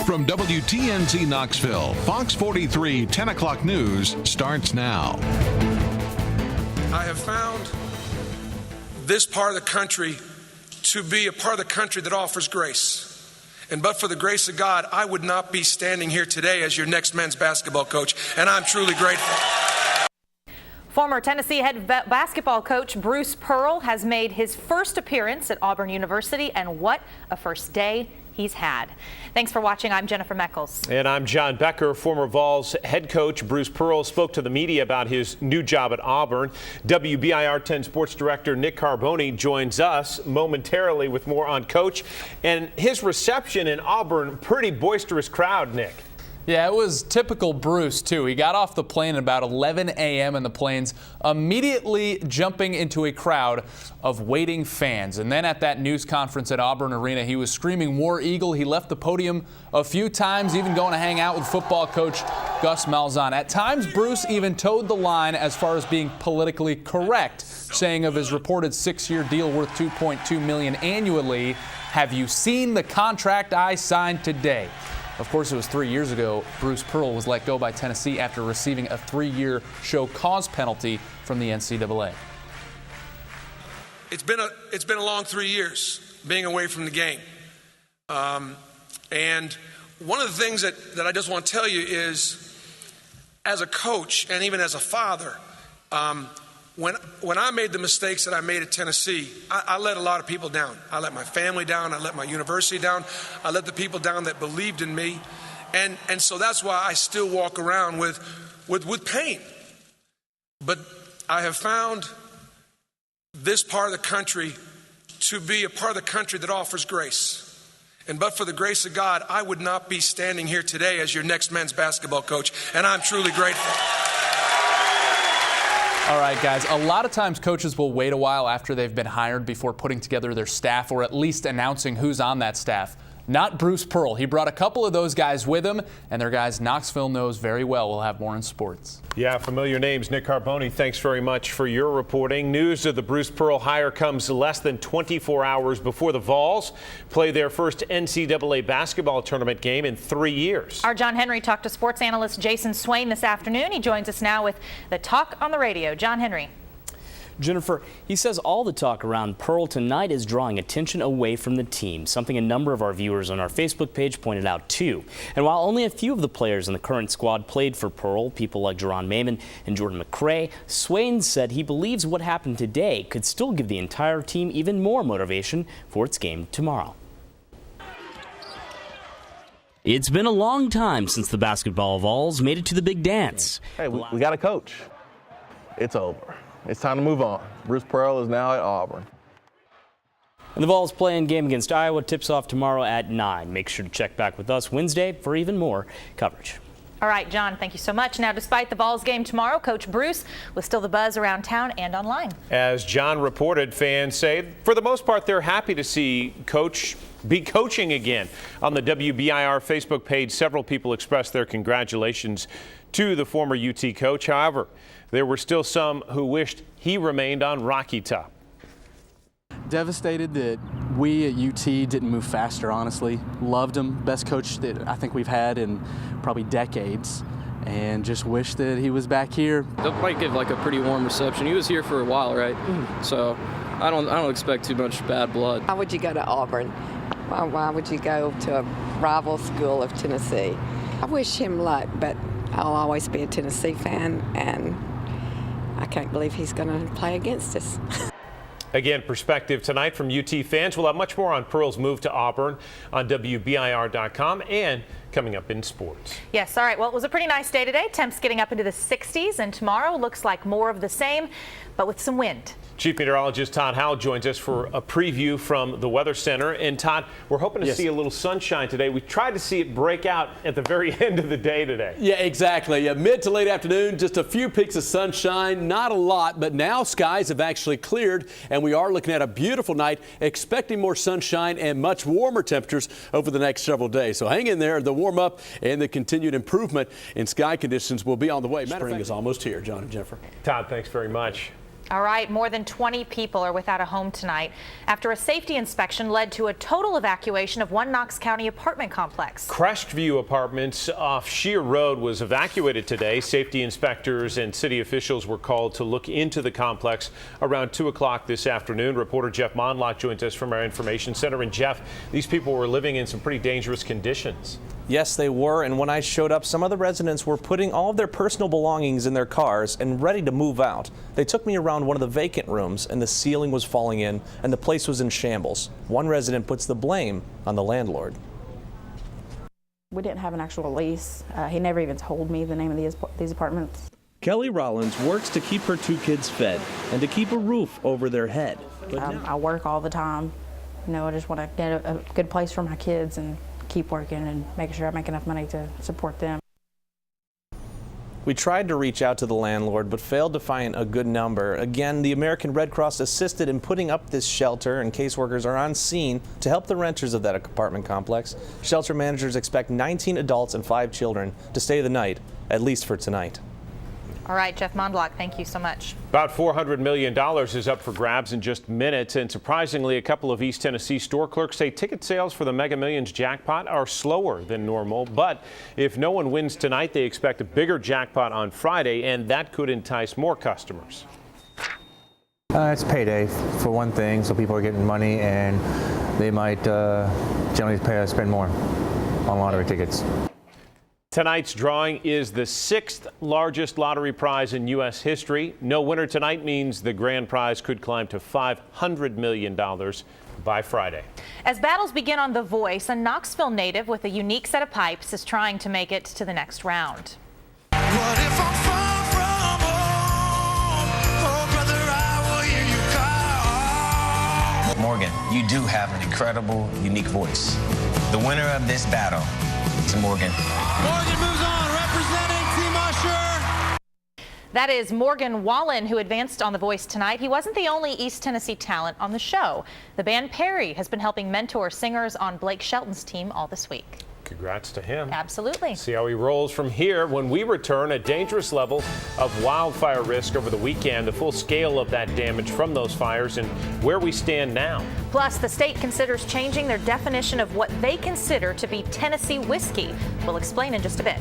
From WTNC Knoxville, Fox 43 10 o'clock news starts now. I have found this part of the country to be a part of the country that offers grace. And but for the grace of God, I would not be standing here today as your next men's basketball coach, and I'm truly grateful. Former Tennessee head basketball coach Bruce Pearl has made his first appearance at Auburn University, and what a first day he's had. Thanks for watching. I'm Jennifer Meckles. And I'm John Becker. Former Vols head coach Bruce Pearl spoke to the media about his new job at Auburn. WBIR 10 sports director Nick Carboni joins us momentarily with more on Coach and his reception in Auburn. Pretty boisterous crowd, Nick. Yeah, it was typical Bruce, too. He got off the plane at about 11 a.m. and the plane's immediately jumping into a crowd of waiting fans. And then at that news conference at Auburn Arena, he was screaming War Eagle. He left the podium a few times, even going to hang out with football coach Gus Malzahn. At times, Bruce even towed the line as far as being politically correct, saying of his reported 6-year deal worth $2.2 million annually, "Have you seen the contract I signed today?" Of course, it was 3 years ago Bruce Pearl was let go by Tennessee after receiving a 3-year show cause penalty from the NCAA. It's been a long 3 years being away from the game. And one of the things that I just want to tell you is, as a coach and even as a father, when I made the mistakes that I made at Tennessee, I let a lot of people down. I let my family down. I let my university down. I let the people down that believed in me. And so that's why I still walk around with pain. But I have found this part of the country to be a part of the country that offers grace. And but for the grace of God, I would not be standing here today as your next men's basketball coach. And I'm truly grateful. All right, guys, a lot of times coaches will wait a while after they've been hired before putting together their staff or at least announcing who's on that staff. Not Bruce Pearl. He brought a couple of those guys with him, and they're guys Knoxville knows very well. We'll have more in sports. Yeah, familiar names. Nick Carboni, thanks very much for your reporting. News of the Bruce Pearl hire comes less than 24 hours before the Vols play their first NCAA basketball tournament game in 3 years. Our John Henry talked to sports analyst Jason Swain this afternoon. He joins us now with the talk on the radio. John Henry. Jennifer, he says all the talk around Pearl tonight is drawing attention away from the team, something a number of our viewers on our Facebook page pointed out too. And while only a few of the players in the current squad played for Pearl, people like Jerron Maimon and Jordan McRae, Swain said he believes what happened today could still give the entire team even more motivation for its game tomorrow. It's been a long time since the basketball Vols made it to the big dance. Hey, we got a coach. It's over. It's time to move on. Bruce Pearl is now at Auburn. And the Vols playing game against Iowa tips off tomorrow at 9. Make sure to check back with us Wednesday for even more coverage. All right, John, thank you so much. Now, despite the Vols game tomorrow, Coach Bruce was still the buzz around town and online. As John reported, fans say, for the most part, they're happy to see Coach be coaching again. On the WBIR Facebook page, several people expressed their congratulations to the former UT coach. However, there were still some who wished he remained on Rocky Top. Devastated that we at UT didn't move faster, honestly. Loved him. Best coach that I think we've had in probably decades. And just wish that he was back here. They'll probably give like a pretty warm reception. He was here for a while, right? So I don't expect too much bad blood. Why would you go to Auburn? Why would you go to a rival school of Tennessee? I wish him luck, but I'll always be a Tennessee fan, and I can't believe he's going to play against us. Again, perspective tonight from UT fans. We'll have much more on Pearl's move to Auburn on WBIR.com and coming up in sports. Yes, all right. Well, it was a pretty nice day today. Temps getting up into the 60s, and tomorrow looks like more of the same, but with some wind. Chief Meteorologist Todd Howell joins us for a preview from the Weather Center. And Todd, we're hoping to see a little sunshine today. We tried to see it break out at the very end of the day today. Yeah, exactly. Yeah, mid to late afternoon, just a few peaks of sunshine, not a lot, but now skies have actually cleared, and we are looking at a beautiful night, expecting more sunshine and much warmer temperatures over the next several days. So hang in there. The warm up and the continued improvement in sky conditions will be on the way. Spring is almost here, John and Jennifer. Todd, thanks very much. All right, more than 20 people are without a home tonight after a safety inspection led to a total evacuation of one Knox County apartment complex. Crestview Apartments off Shear Road was evacuated today. Safety inspectors and city officials were called to look into the complex around 2 o'clock this afternoon. Reporter Jeff Mondlock joins us from our information center. And Jeff, these people were living in some pretty dangerous conditions. Yes, they were, and when I showed up, some of the residents were putting all of their personal belongings in their cars and ready to move out. They took me around one of the vacant rooms, and the ceiling was falling in, and the place was in shambles. One resident puts the blame on the landlord. We didn't have an actual lease. He never even told me the name of these apartments. Kelly Rollins works to keep her 2 kids fed and to keep a roof over their head. I work all the time. You know, I just want to get a good place for my kids and keep working and making sure I make enough money to support them. We tried to reach out to the landlord but failed to find a good number. Again, the American Red Cross assisted in putting up this shelter, and caseworkers are on scene to help the renters of that apartment complex. Shelter managers expect 19 adults and 5 children to stay the night, at least for tonight. All right, Jeff Mondlock, thank you so much. About $400 million is up for grabs in just minutes, and surprisingly, a couple of East Tennessee store clerks say ticket sales for the Mega Millions jackpot are slower than normal. But if no one wins tonight, they expect a bigger jackpot on Friday, and that could entice more customers. It's payday for one thing, so people are getting money, and they might generally spend more on lottery tickets. Tonight's drawing is the 6th largest lottery prize in U.S. history. No winner tonight means the grand prize could climb to $500 million by Friday. As battles begin on The Voice, a Knoxville native with a unique set of pipes is trying to make it to the next round. What if I'm far from home? Oh, brother, I will hear you call. Morgan, you do have an incredible, unique voice. The winner of this battle is Morgan. Morgan moves on, representing Team Usher. That is Morgan Wallen, who advanced on The Voice tonight. He wasn't the only East Tennessee talent on the show. The band Perry has been helping mentor singers on Blake Shelton's team all this week. Congrats to him. Absolutely. See how he rolls from here. When we return, a dangerous level of wildfire risk over the weekend, the full scale of that damage from those fires, and where we stand now. Plus, the state considers changing their definition of what they consider to be Tennessee whiskey. We'll explain in just a bit.